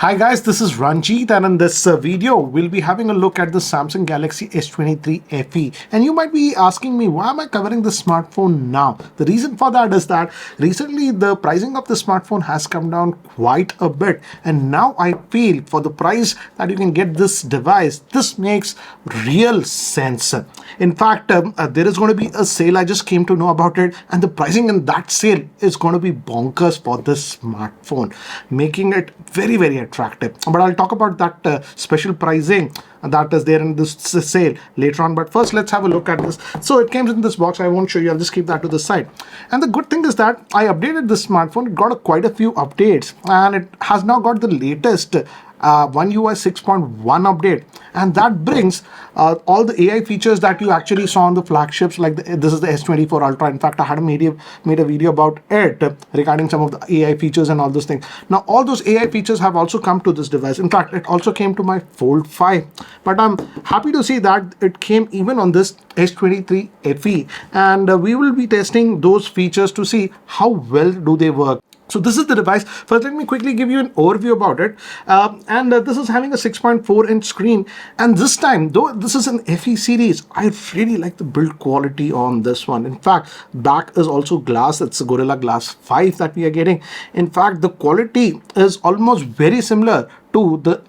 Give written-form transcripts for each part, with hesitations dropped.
Hi guys, this is Ranjit, and in this video we'll be having a look at the Samsung Galaxy S23 FE. And you might be asking me, why am I covering the smartphone now? The reason for that is that recently the pricing of the smartphone has come down quite a bit, and now I feel for the price that you can get this device, this makes real sense. In fact, there is going to be a sale. I just came to know about it, and the pricing in that sale is going to be bonkers for this smartphone, making it very attractive. But I'll talk about that special pricing that is there in this sale later on. But first, let's have a look at this. So it came in this box. I won't show you. I'll just keep that to the side. And the good thing is that I updated this smartphone. It got quite a few updates, and it has now got the latest One UI 6.1 update, and that brings all the AI features that you actually saw on the flagships, like this is the S24 Ultra. In fact, I had made a video about it regarding some of the AI features and all those things. Now, all those AI features have also come to this device. In fact, it also came to my Fold 5, but I'm happy to see that it came even on this S23 FE, and we will be testing those features to see how well do they work. So this is the device. First, let me quickly give you an overview about it. This is having a 6.4-inch screen. And this time, though this is an FE series, I really like the build quality on this one. In fact, back is also glass. It's a Gorilla Glass 5 that we are getting. In fact, the quality is almost very similar to the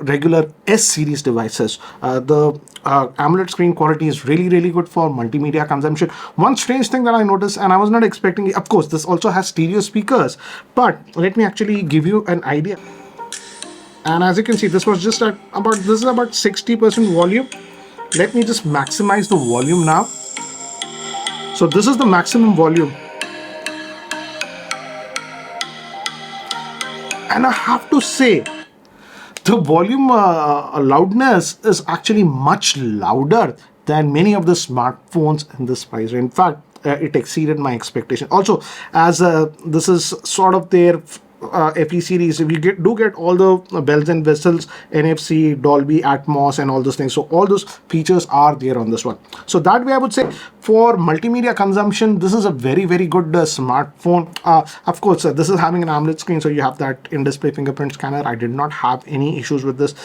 regular S series devices. The AMOLED screen quality is really good for multimedia consumption. One strange thing that I noticed, and I was not expecting, of course, this also has stereo speakers, but let me actually give you an idea. And as you can see, this was just at about 60% volume. Let me just maximize the volume now. So this is the maximum volume. And I have to say, the volume loudness is actually much louder than many of the smartphones in this price range. In fact, it exceeded my expectation. Also, as this is sort of their FE series, we do get all the bells and whistles, NFC, Dolby Atmos, and all those things. So all those features are there on this one. So that way, I would say for multimedia consumption, this is a very good smartphone. Of course, this is having an AMOLED screen, so you have that in-display fingerprint scanner. I did not have any issues with this.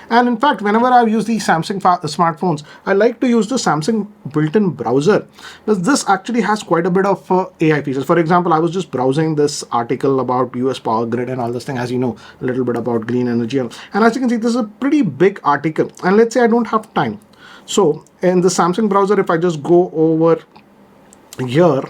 And in fact, whenever I use these Samsung smartphones, I like to use the Samsung built-in browser, because this actually has quite a bit of AI features. For example, I was just browsing this article about US power grid and all this thing, as you know, a little bit about green energy. And as you can see, this is a pretty big article. And let's say I don't have time. So in the Samsung browser, if I just go over here,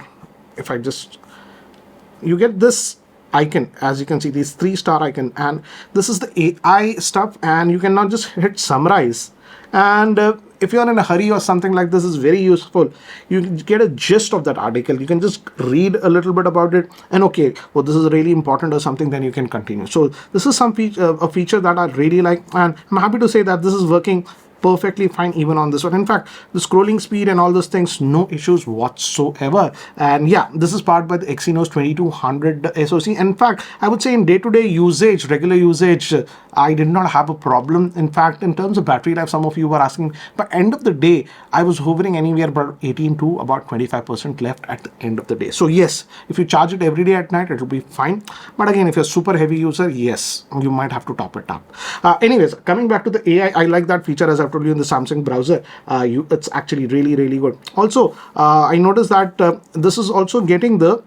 you get this icon. As you can see, these 3-star icon, and this is the AI stuff, and you can now just hit summarize. And if you're in a hurry or something like this, is very useful. You get a gist of that article. You can just read a little bit about it, and okay, well, this is really important or something, then you can continue. So this is some a feature that I really like, and I'm happy to say that this is working perfectly fine even on this one. In fact, the scrolling speed and all those things, no issues whatsoever. And yeah, this is powered by the Exynos 2200 SoC. In fact, I would say in day-to-day usage, regular usage, I did not have a problem. In fact, in terms of battery life, some of you were asking, but end of the day, I was hovering anywhere about 18 to about 25% left at the end of the day. So yes, if you charge it every day at night, it will be fine. But again, if you're a super heavy user, yes, you might have to top it up. Anyways, coming back to the AI, I like that feature, as I've told you, in the Samsung browser. It's actually really good. Also, I noticed that this is also getting the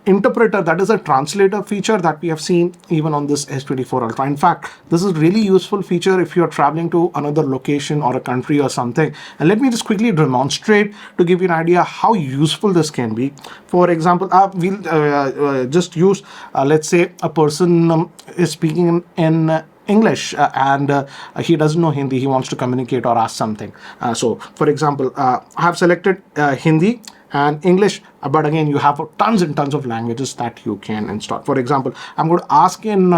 interpreter, that is a translator feature that we have seen even on this S24 Ultra. In fact, this is really useful feature if you're traveling to another location or a country or something. And let me just quickly demonstrate to give you an idea how useful this can be. For example, we'll just use, let's say a person is speaking in English, and he doesn't know Hindi. He wants to communicate or ask something. So for example, I have selected Hindi and English, but again, you have tons and tons of languages that you can install. For example, I'm going to ask in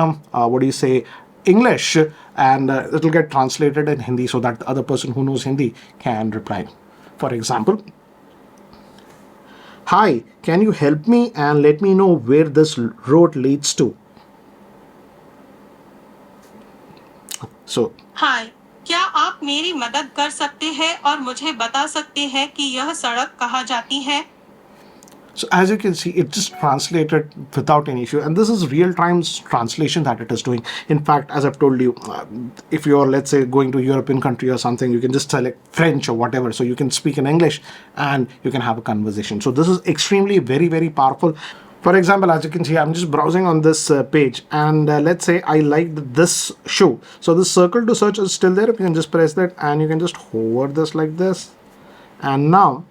English, and it will get translated in Hindi so that the other person who knows Hindi can reply. For example, hi, can you help me and let me know where this road leads to? So हाय, क्या आप मेरी मदद कर सकते हैं और मुझे बता सकते हैं कि यह सड़क कहाँ जाती है? So as you can see, it just translated without any issue, and this is real-time translation that it is doing. In fact, as I've told you, if you're, let's say, going to a European country or something, you can just select French or whatever, so you can speak in English and you can have a conversation. So this is extremely very powerful. For example, as you can see, I'm just browsing on this page, and let's say I liked this shoe. So this circle to search is still there. You can just press that and you can just hover this like this, and now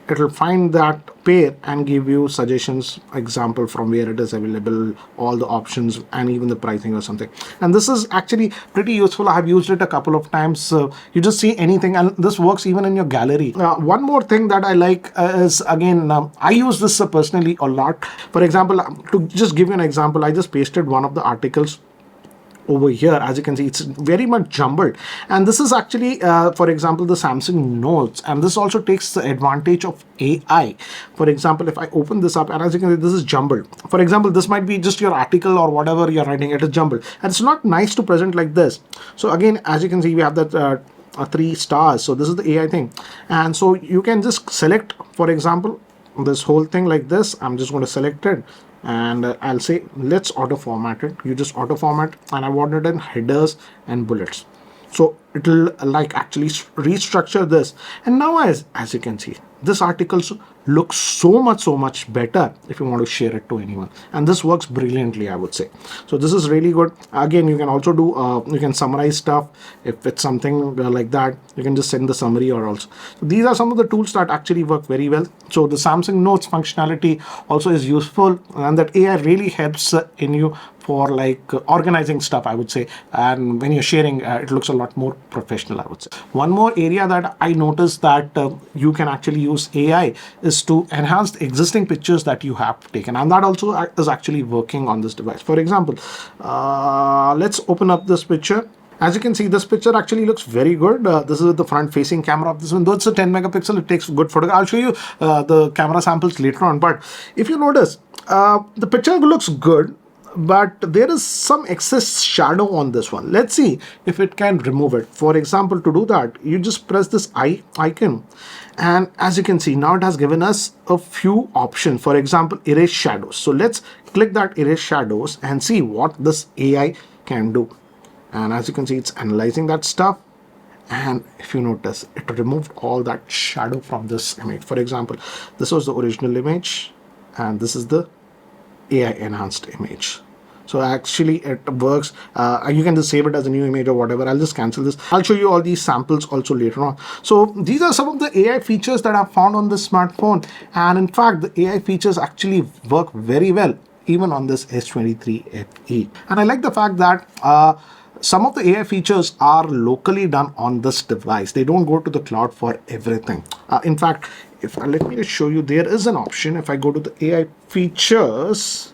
it will find that pair and give you suggestions, example from where it is available, all the options, and even the pricing or something. And this is actually pretty useful. I have used it a couple of times. So you just see anything, and this works even in your gallery. One more thing that I like is, again, I use this personally a lot. For example, to just give you an example, I just pasted one of the articles over here. As you can see, it's very much jumbled, and this is actually for example the Samsung Notes, and this also takes the advantage of AI. For example, if I open this up, and as you can see, this is jumbled. For example, this might be just your article or whatever you're writing, it is jumbled, and it's not nice to present like this. So again, as you can see, we have that 3 stars. So this is the AI thing, and so you can just select, for example, this whole thing like this. I'm just going to select it, and I'll say let's auto format it. You just auto format, and I want it in headers and bullets, so it will like actually restructure this. And now as you can see, this article looks so much better if you want to share it to anyone, and this works brilliantly, I would say. So this is really good. Again, you can also do you can summarize stuff. If it's something like that, you can just send the summary or also. So these are some of the tools that actually work very well. So the Samsung Notes functionality also is useful, and that AI really helps in you for like organizing stuff, I would say. And when you're sharing, it looks a lot more professional, I would say. One more area that I noticed that you can actually use AI is to enhance the existing pictures that you have taken, and that also is actually working on this device. For example, let's open up this picture. As you can see, this picture actually looks very good. This is the front facing camera of this one. Though it's a 10 megapixel, it takes good photo. I'll show you the camera samples later on. But if you notice, the picture looks good, but there is some excess shadow on this one. Let's see if it can remove it. For example, to do that, you just press this icon, and as you can see, now it has given us a few options. For example, erase shadows. So let's click that erase shadows and see what this AI can do. And as you can see, it's analyzing that stuff, and if you notice, it removed all that shadow from this image. For example, this was the original image, and this is the AI enhanced image. So actually it works. You can just save it as a new image or whatever. I'll just cancel this. I'll show you all these samples also later on. So these are some of the AI features that I've found on this smartphone, and in fact the AI features actually work very well even on this S23 FE. And I like the fact that some of the AI features are locally done on this device. They don't go to the cloud for everything. In fact, if let me just show you, there is an option. If I go to the AI features,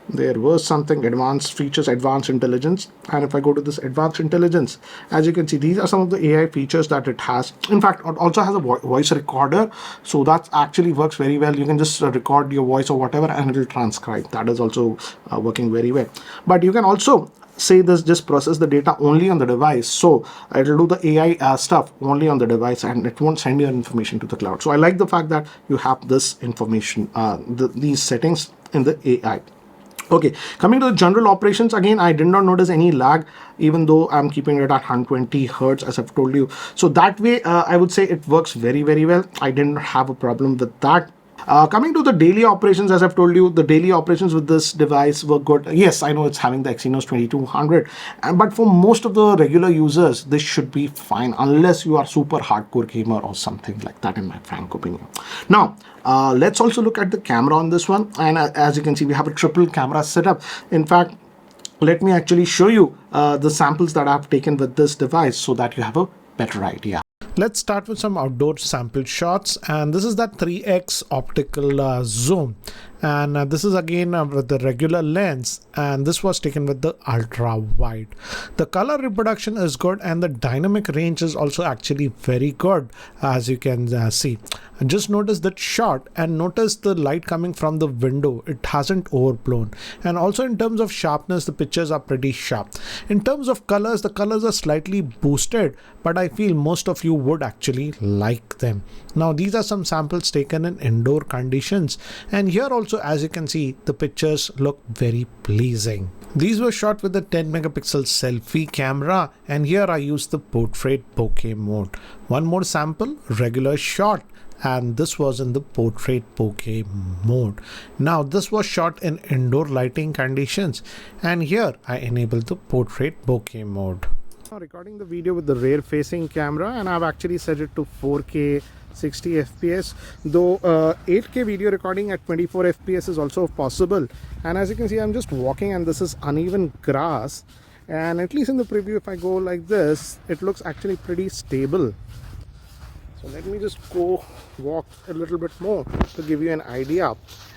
there was something advanced features, advanced intelligence, and if I go to this advanced intelligence, as you can see, these are some of the AI features that it has. In fact, it also has a voice recorder, so that actually works very well. You can just record your voice or whatever, and it will transcribe. That is also working very well. But you can also say this, just process the data only on the device, so it will do the AI stuff only on the device, and it won't send your information to the cloud. So I like the fact that you have this information, these settings in the AI. Okay, coming to the general operations, again, I did not notice any lag, even though I'm keeping it at 120 hertz, as I've told you. So that way, I would say it works very well. I didn't have a problem with that. Coming to the daily operations, as I've told you, the daily operations with this device were good. Yes, I know it's having the Exynos 2200, but for most of the regular users, this should be fine, unless you are super hardcore gamer or something like that, in my frank opinion. Now, let's also look at the camera on this one. And as you can see, we have a triple camera setup. In fact, let me actually show you the samples that I've taken with this device so that you have a better idea. Let's start with some outdoor sample shots, and this is that 3x optical zoom, and this is again with the regular lens, and this was taken with the ultra wide. The color reproduction is good, and the dynamic range is also actually very good, as you can see. And just notice that shot, and notice the light coming from the window, it hasn't overblown. And also in terms of sharpness, the pictures are pretty sharp. In terms of colors, the colors are slightly boosted, but I feel most of you would actually like them. Now these are some samples taken in indoor conditions, and here also, as you can see, the pictures look very pleasing. These were shot with the 10 megapixel selfie camera, and here I used the portrait bokeh mode. One more sample, regular shot, and this was in the portrait bokeh mode. Now this was shot in indoor lighting conditions, and here I enabled the portrait bokeh mode. Now recording the video with the rear facing camera, and I've actually set it to 4K 60 fps, though 8K video recording at 24 fps is also possible. And as you can see, I'm just walking and this is uneven grass, and at least in the preview, if I go like this, it looks actually pretty stable. So let me just go walk a little bit more to give you an idea.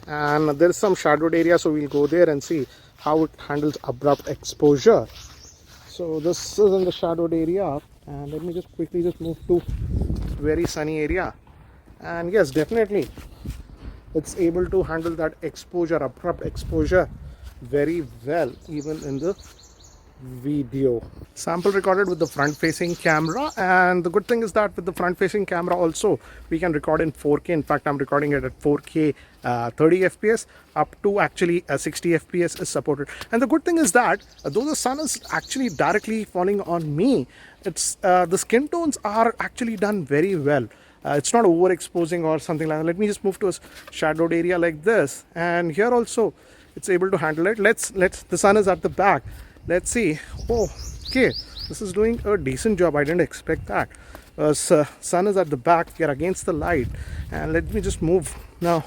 And there's some shadowed area, so we'll go there and see how it handles abrupt exposure. So this is in the shadowed area, and let me just quickly just move to very sunny area. And yes, definitely it's able to handle that exposure, abrupt exposure, very well, even in the video. Sample recorded with the front facing camera, and the good thing is that with the front facing camera also we can record in 4K. In fact, I'm recording it at 4K 30 fps, up to actually 60 fps is supported. And the good thing is that though the sun is actually directly falling on me, it's the skin tones are actually done very well. It's not overexposing or something like that. Let me just move to a shadowed area like this, and here also it's able to handle it. Let's the sun is at the back. Let's see. Oh, okay, this is doing a decent job. I didn't expect that. Sun is at the back, we are against the light, and let me just move now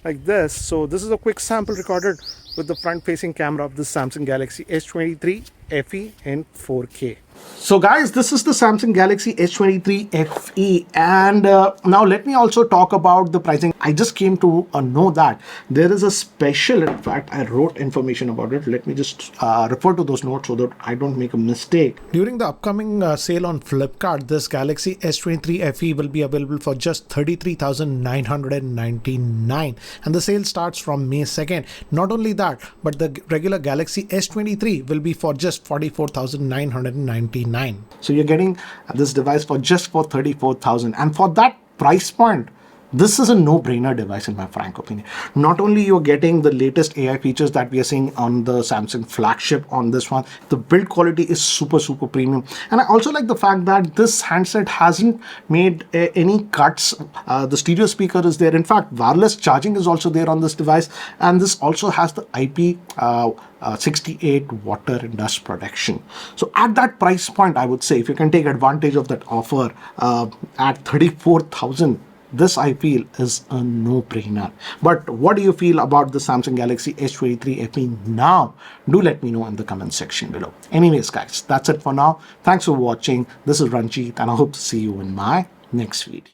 like this. So this is a quick sample recorded with the front facing camera of the Samsung Galaxy S23 FE in 4K. So guys, this is the Samsung Galaxy S23 FE, and now let me also talk about the pricing. I just came to know that there is a special, in fact I wrote information about it. Let me just refer to those notes so that I don't make a mistake. During the upcoming sale on Flipkart, this Galaxy S23 FE will be available for just 33,999, and the sale starts from May 2nd. Not only that, but the regular Galaxy S23 will be for just 44,999. So you're getting this device for just for 34,000, and for that price point, this is a no-brainer device in my frank opinion. Not only you're getting the latest AI features that we are seeing on the Samsung flagship on this one, the build quality is super premium, and I also like the fact that this handset hasn't made any cuts. The stereo speaker is there. In fact, wireless charging is also there on this device, and this also has the IP68 water and dust protection. So at that price point, I would say if you can take advantage of that offer at 34,000, this I feel is a no-brainer. But what do you feel about the Samsung Galaxy S23 FE now? Do let me know in the comment section below. Anyways guys, that's it for now. Thanks for watching. This is Ranjit, and I hope to see you in my next video.